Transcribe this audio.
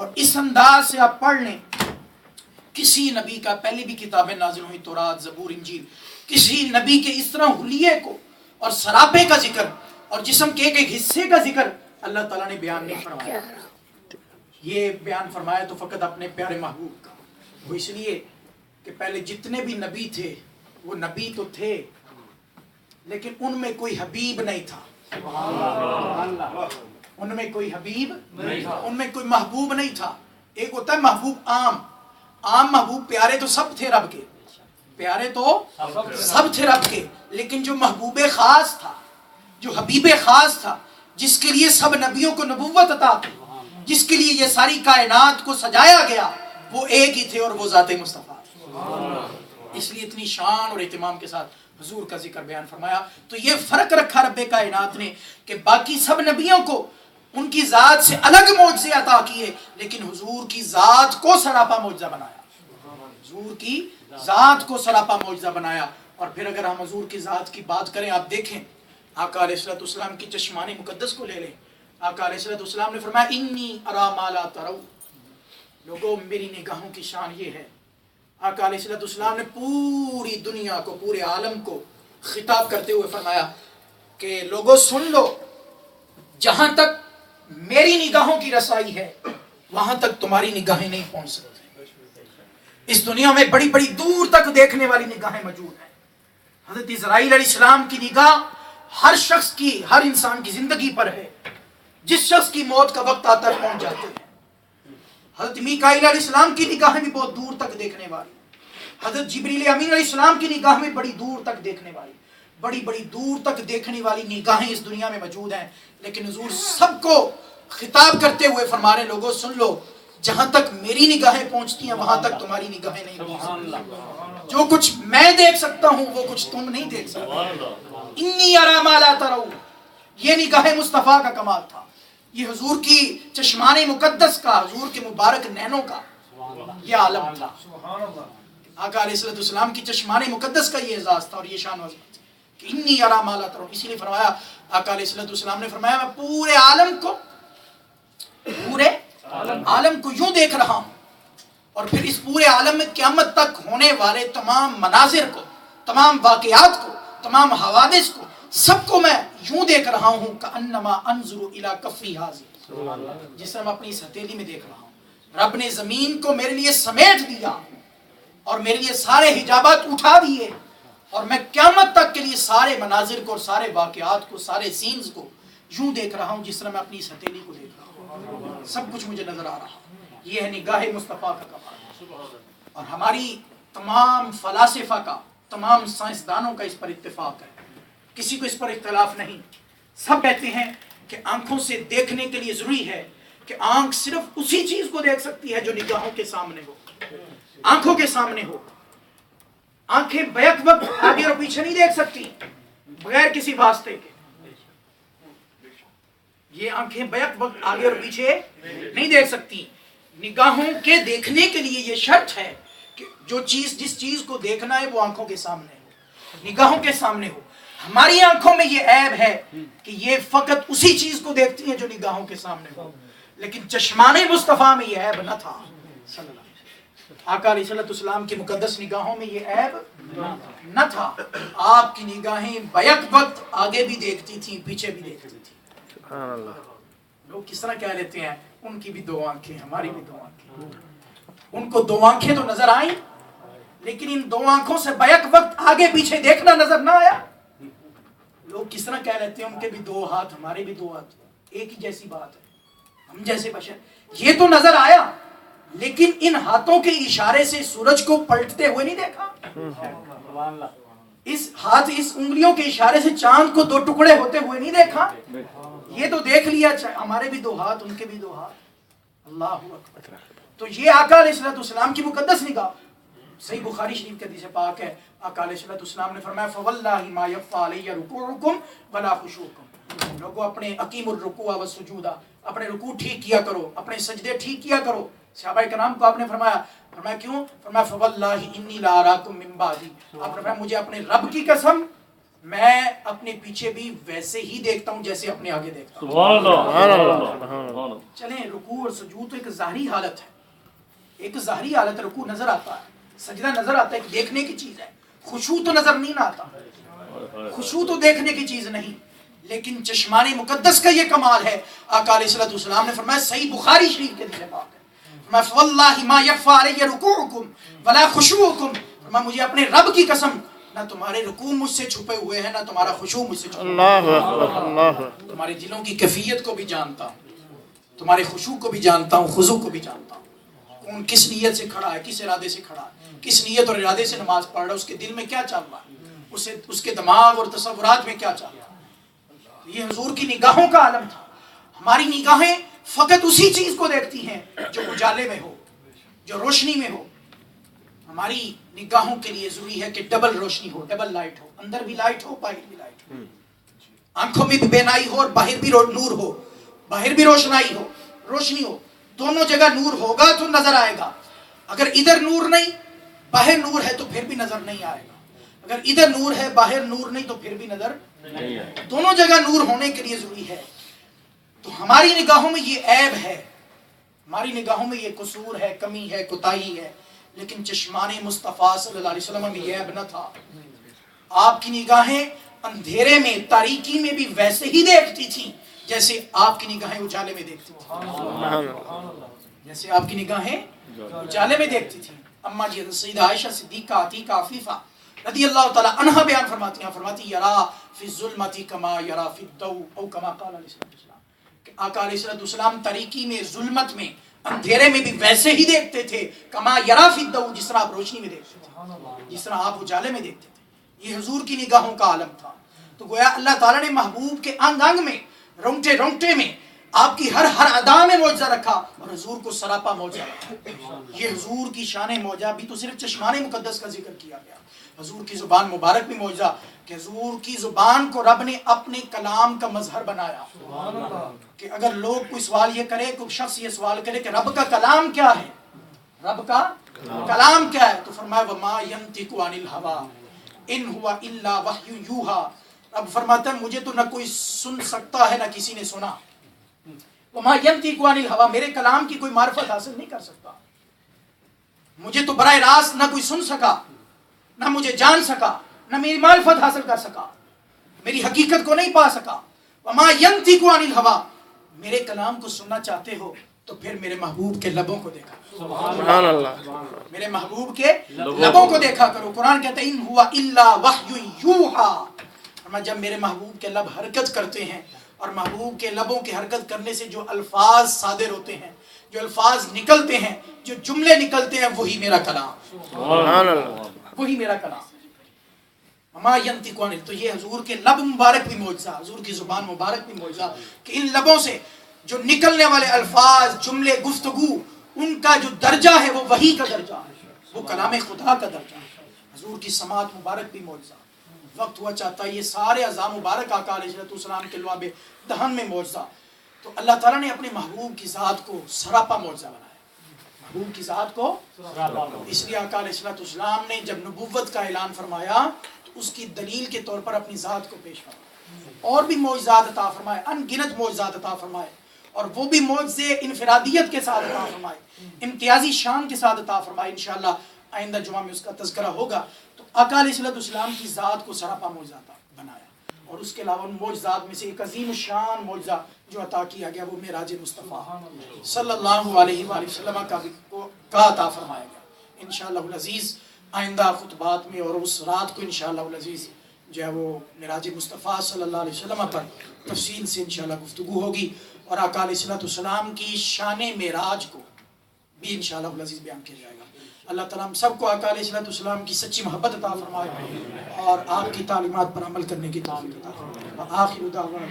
اور اس انداز سے آپ پڑھ لیں کسی نبی کا، پہلے بھی کتابیں نازل ہوئی تورات زبور انجیل، کسی نبی کے اس طرح حلیے کو اور سراپے کا ذکر اور جسم کے ایک ایک حصے کا ذکر اللہ تعالیٰ نے بیان نہیں فرمایا. یہ بیان فرمایا تو فقط اپنے پیارے محبوب کا. وہ اس لیے کہ پہلے جتنے بھی نبی تھے وہ نبی تو تھے لیکن ان میں کوئی حبیب نہیں تھا. ان میں کوئی حبیب نہیں تھا، ان میں کوئی محبوب نہیں تھا. ایک ہوتا ہے محبوب عام محبوب، پیارے تو سب تھے رب کے، پیارے تو سب تھے رب کے، لیکن جو محبوب خاص تھا، جو حبیب خاص تھا، جس کے لیے سب نبیوں کو نبوت عطا کی، جس کے لیے یہ ساری کائنات کو سجایا گیا، وہ ایک ہی تھے اور وہ ذات مصطفیٰ. اس لیے اتنی شان اور اہتمام کے ساتھ حضور کا ذکر بیان فرمایا. تو یہ فرق رکھا رب کائنات نے کہ باقی سب نبیوں کو ان کی ذات سے الگ معجزے عطا کیے، لیکن حضور کی ذات کو سراپا معجزہ بنایا. حضور کی ذات کو سراپا معجزہ بنایا. اور پھر اگر ہم حضور کی ذات کی بات کریں، آپ دیکھیں آقا علیہ السلام کی چشمان مقدس کو لے لیں. آقا علیہ السلام نے فرمایا انی ارا ما لا ترون. لوگوں میری نگاہوں کی شان یہ ہے. آقا علیہ السلام نے پوری دنیا کو، پورے عالم کو خطاب کرتے ہوئے فرمایا کہ لوگوں سن لو، جہاں تک میری نگاہوں کی رسائی ہے وہاں تک تمہاری نگاہیں نہیں پہنچ سکتی. اس دنیا میں بڑی بڑی دور تک دیکھنے والی نگاہیں موجود ہیں. حضرت اسرائیل علیہ السلام کی نگاہ ہر شخص کی، ہر انسان کی زندگی پر ہے. جس شخص کی موت کا وقت آتا ہے پہنچ جاتے ہیں. حضرت میکائیل علیہ السلام کی نگاہیں بھی بہت دور تک دیکھنے والی. حضرت جبریل امین علیہ السلام کی نگاہ میں بڑی دور تک دیکھنے والی، بڑی بڑی دور تک دیکھنے والی نگاہیں اس دنیا میں موجود ہیں. لیکن حضور سب کو خطاب کرتے ہوئے فرما رہے لوگوں سن لو، جہاں تک میری نگاہیں پہنچتی ہیں وہاں تک تمہاری نگاہیں نہیں پہنچتی. جو کچھ میں دیکھ سکتا ہوں وہ کچھ تم نہیں دیکھ سکتے. انی ارا ما لا ترون، یہ نگاہ مصطفیٰ کا کمال تھا. یہ حضور کی چشمان مقدس کا، حضور کے مبارک نینوں کا یہ عالم تھا. آقا علیہ السلام کی چشمان مقدس کا یہ اعزاز تھا اور یہ شان و عظمت کہ انی ارا ما لا ترون. اسی لیے فرمایا آقا علیہ السلام نے فرمایا میں پورے عالم کو یوں دیکھ رہا ہوں، اور پھر اس پورے عالم میں قیامت تک ہونے والے تمام مناظر کو، تمام واقعات کو، تمام حوادث کو، سب کو میں یوں دیکھ رہا ہوں کأنما انظر الی کفی ھذہ، جس طرح میں اپنی اس ہتھیلی میں دیکھ رہا ہوں. رب نے زمین کو میرے لیے سمیٹ دیا اور میرے لیے سارے حجابات اٹھا دیے، اور میں قیامت تک کے لیے سارے مناظر کو اور سارے واقعات کو، سارے سینز کو یوں دیکھ رہا ہوں جس طرح میں اپنی اس ہتھیلی کو دیکھ رہا ہوں. سب کچھ مجھے نظر آ رہا. یہ ہے نگاہ مصطفیٰ کا کمال. اور ہماری تمام فلاسفہ کا، تمام سائنسدانوں کا اس پر اتفاق ہے، کسی کو اس پر اختلاف نہیں. سب کہتے ہیں کہ آنکھوں سے دیکھنے کے لیے ضروری ہے کہ آنکھ صرف اسی چیز کو دیکھ سکتی ہے جو نگاہوں کے سامنے ہو، آنکھوں کے سامنے ہو. آنکھیں بیک وقت آگے اور پیچھے نہیں دیکھ سکتی بغیر کسی واسطے کے. یہ آنکھیں بیک وقت آگے اور پیچھے نہیں دیکھ سکتی. نگاہوں کے دیکھنے کے لیے یہ شرط ہے کہ جس چیز کو دیکھنا ہے وہ آنکھوں کے سامنے ہو، نگاہوں کے سامنے ہو. ہماری آنکھوں میں یہ عیب ہے کہ یہ فقط اسی چیز کو دیکھتی ہیں جو نگاہوں کے سامنے ہو. لیکن چشمان مصطفیٰ میں یہ عیب نہ تھا. آقا علیہ السلام کی مقدس نگاہوں میں یہ عیب نہ تھا. آپ کی نگاہیں بیک وقت آگے بھی دیکھتی تھیں، پیچھے بھی دیکھتی تھیں. لوگ کس طرح کہہ لیتے ہیں ان کی بھی دو آنکھیں، ہماری بھی دو آنکھیں. ان کو دو آنکھیں تو نظر آئیں لیکن ان دو آنکھوں سے بیک وقت آگے پیچھے دیکھنا نظر نہ آیا. لوگ کس طرح کہہ لیتے ہیں ان کے بھی دو ہاتھ، ہمارے بھی دو ہاتھ، ایک ہی جیسی بات ہے، ہم جیسے بشر. یہ تو نظر آیا لیکن ان ہاتھوں کے اشارے سے سورج کو پلٹتے ہوئے نہیں دیکھا. اس انگلیوں کے اشارے سے چاند کو دو ٹکڑے ہوتے ہوئے نہیں دیکھا. یہ تو دیکھ لیا ہمارے بھی دو ہاتھ، ان کے بھی دو ہاتھ. اللہ اکبر. تو یہ آقا علیہ السلام کی مقدس نگاہ. صحیح بخاری شریف کے حدیث پاک ہے، آقا علیہ السلام نے فرمایا فواللہ ما یخفی علی رکوعکم ولا خشوعکم. لوگوں اپنے اقیم الرکوع والسجود، اپنے رکوع ٹھیک کیا کرو، اپنے سجدے ٹھیک کیا کرو. صحابہ کرام کو آپ نے فرمایا کیوں؟ فرمایا فواللہ انی لا اراکم من بعدی. آپ نے فرمایا مجھے اپنے رب کی قسم میں اپنے پیچھے بھی ویسے ہی دیکھتا ہوں جیسے اپنے آگے دیکھتا ہوں. سبحان اللہ. چلیں رکوع اور سجود تو ایک ظاہری حالت ہے, ایک ظاہری حالت. رکوع نظر آتا ہے, سجدہ نظر آتا ہے, ایک دیکھنے کی چیز ہے. خشوع تو نظر نہیں آتا, خشوع تو دیکھنے کی چیز نہیں. لیکن چشمان مقدس کا یہ کمال ہے. آقا علیہ الصلوۃ والسلام نے فرمایا, صحیح بخاری شریف کے حدیث پاک ہے, فرمایا واللہ ما یخفی علی رکوعکم ولا خشوعکم, فرمایا مجھے اپنے رب کی قسم, نہ تمہارے رکوع مجھ سے چھپے ہوئے ہیں, نہ تمہارا خشوع مجھ سے چھپے ہوئے ہیں. تمہارے دلوں کی کیفیت کو بھی جانتا ہوں, تمہارے خشوع کو بھی جانتا ہوں, خضوع کو بھی جانتا ہوں. کون کس نیت سے کھڑا ہے, کس ارادے سے کھڑا ہے, کس نیت اور ارادے سے نماز پڑھ رہا ہے, اس کے دل میں کیا چل رہا ہے, اس کے دماغ اور تصورات میں کیا چل رہا ہے. یہ حضور کی نگاہوں کا عالم تھا. ہماری نگاہیں فقط اسی چیز کو دیکھتی ہیں جو اجالے میں ہو, جو روشنی میں ہو. ہماری نگاہوں کے لیے ضروری ہے کہ ڈبل روشنی ہو, ڈبل لائٹ ہو, اندر بھی لائٹ ہو, باہر بھی لائٹ ہو. آنکھوں میں بھی بینائی ہو اور باہر بھی نور ہو, باہر بھی روشنائی ہو, روشنی ہو. دونوں جگہ نور ہوگا تو نظر آئے گا. اگر ادھر نور نہیں, باہر نور ہے تو پھر بھی نظر نہیں آئے گا. اگر ادھر نور ہے, باہر نور نہیں تو پھر بھی نظر نہیں. دونوں جگہ نور ہونے کے لیے ضروری ہے. تو ہماری نگاہوں میں یہ عیب ہے, ہماری نگاہوں میں یہ قصور ہے, کمی ہے, کوتاہی ہے. لیکن چشمان مصطفیٰ صلی اللہ علیہ وسلم میں یہ عیب نہ تھا. آپ کی نگاہیں اندھیرے میں, تاریکی میں بھی ویسے ہی دیکھتی تھیں جیسے آپ کی نگاہیں اجالے میں دیکھتی تھیں, جیسے آپ کی نگاہیں اجالے میں دیکھتی تھیں. اما جی سیدہ عائشہ صدیقہ عتیقہ عفیفہ رضی اللہ تعالی عنہا بیان فرماتی ہیں, فرماتی یرا فی الظلمۃ کما یرا فی الضوء او کما قال علیہ السلام, کہ آقا علیہ السلام تاریکی میں, ظلمت میں, اندھیرے میں بھی ویسے ہی دیکھتے تھے, کما یرا فی الضوء, جس طرح آپ روشنی میں دیکھتے تھے, جس طرح آپ اجالے میں دیکھتے تھے. یہ حضور کی نگاہوں کا عالم تھا. تو گویا اللہ تعالیٰ نے محبوب کے انگ انگ میں, رونگٹے رونگٹے میں, آپ کی ہر ادا میں معجزہ رکھا, اور حضور کو سراپا معجزہ رکھا. یہ حضور کی شان معجزہ بھی تو صرف چشمان مقدس کا ذکر کیا گیا. حضور کی زبان مبارک بھی معجزہ, کہ حضور کی زبان کو رب نے اپنے کلام کا مظہر بنایا. کہ اگر لوگ کوئی سوال یہ کرے, کوئی شخص یہ سوال کرے کہ رب کا کلام کیا ہے, رب کا کلام کیا ہے, تو فرمایا وما ینطق عن الهوى ان هو الا وحی یوحى. رب فرماتا ہے مجھے تو نہ کوئی سن سکتا ہے, نہ کسی نے سنا. وما ینطق عن الهوى, میرے کلام کی کوئی معرفت حاصل نہیں کر سکتا. مجھے تو براہ راست نہ کوئی سن سکا, نہ مجھے جان سکا, نہ میری معرفت حاصل کر سکا, میری حقیقت کو نہیں پا سکا. وما ینطق عن الهوى, میرے کلام کو سننا چاہتے ہو تو پھر میرے محبوب کے لبوں کو دیکھا. سبحان اللہ, میرے محبوب کے لبوں کو دیکھا کرو. قرآن کہتا ہے ان ہوا الا وحی یوحى. جب میرے محبوب کے لب حرکت کرتے ہیں, اور محبوب کے لبوں کے حرکت کرنے سے جو الفاظ صادر ہوتے ہیں, جو الفاظ نکلتے ہیں, جو جملے نکلتے ہیں, وہی میرا کلام. سبحان اللہ, وہی میرا کلام. وما ینطق عن, تو یہ حضور کے لب مبارک بھی معجزہ, حضور کی زبان مبارک بھی معجزہ, کہ ان لبوں سے جو نکلنے والے الفاظ, جملے, گفتگو, ان کا جو درجہ ہے وہ وحی کا درجہ ہے, وہ کلام خدا کا درجہ ہے. حضور کی سماعت مبارک بھی معجزہ. وقت ہوا چاہتا ہے یہ سارے اعضاء مبارک آقا علیہ السلام کے لعاب دہن میں معجزہ. تو اللہ تعالیٰ نے اپنے محبوب کی ذات کو سراپا معجزہ بنایا, محبوب کی ذات کو. اس لیے آقا علیہ السلام نے جب نبوت کا اعلان فرمایا تو اس کی دلیل کے طور پر اپنی ذات کو پیش فرمایا, اور بھی معجزات عطا فرمائے, ان گنت معجزات عطا فرمائے, اور وہ بھی معجزے انفرادیت کے ساتھ عطا فرمائے, امتیازی شان کے ساتھ عطا فرمائے. انشاءاللہ آئندہ جمعہ میں اس کا تذکرہ ہوگا. تو آقا علیہ السلام کی ذات کو سراپا معجزہ بنایا, اور اس کے علاوہ ان معجزات میں سے ایک عظیم الشان معجزہ جو عطا کیا گیا وہ معراج مصطفیٰ صلی اللہ علیہ وآلہ وسلم کا عطا فرمایا گیا. انشاءاللہ العزیز آئندہ خطبات میں, اور اس رات کو انشاءاللہ العزیز جو ہے وہ معراج مصطفیٰ صلی اللہ علیہ وسلم پر تفصیل سے انشاءاللہ گفتگو ہوگی, اور آقا علیہ السلام کی شان معراج کو بھی انشاءاللہ العزیز بیان کیا جائے گا. اللہ تعالیٰ ہم سب کو آقا علیہ السلام کی سچی محبت عطا فرمائے, اور آپ کی تعلیمات پر عمل کرنے کی توفیق عطا فرمائے. آخر دعوانا